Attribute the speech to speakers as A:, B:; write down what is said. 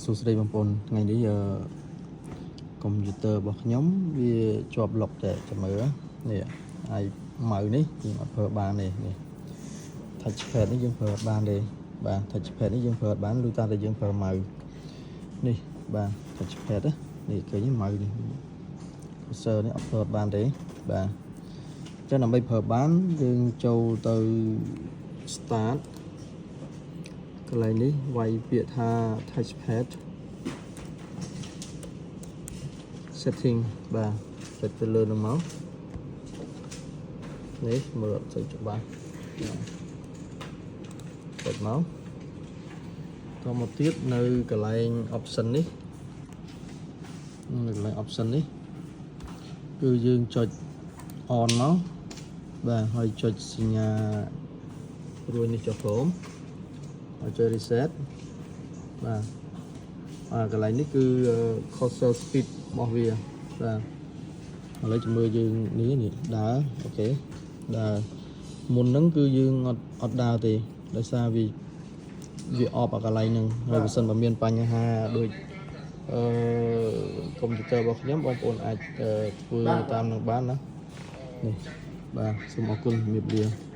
A: សួស្តីបងប្អូនថ្ងៃនេះកុំព្យូទ័ររបស់ខ្ញុំវាជាប់លុកតែចាំមើលនេះហើយម៉ៅនេះយើងអត់ប្រើបានទេនេះ touchpad នេះយើងប្រើបានទេបាទ touchpad នេះយើងប្រើបានលុះតាតែយើងប្រើម៉ៅនេះបាទ touchpad នេះឃើញម៉ៅនេះ cursor នេះអត់ប្រើបានទេបាទចឹងដើម្បីប្រើបានយើងចូលទៅ start កន្លែងនេះវាយពាក្យថា touchpad setting បាទចុចទៅលើនោះមកនេះមើលអត់សូវច្បាស់ចុចមកតមកទៀតនៅកន្លែង option នេះនៅកន្លែង option នេះគឺយើងចុច on មកបាទហើយចុចសញ្ញារួចនេះចុច Chrome ហើយចុច reset បាទកន្លែងនេះគឺ cursor speed របស់វាបាទឥឡូវជំនួយយើងនេះដើរអូខេដើរមុនហ្នឹងគឺយើងអត់ដើរទេដោយសារវាអបកន្លែងហ្នឹងហើយបើសិនបើមានបញ្ហាដូចកុំព្យូទ័ររបស់ខ្ញុំបងប្អូនអាចធ្វើតាមនឹងបានណានេះបាទសូមអរគុណជំរាបលា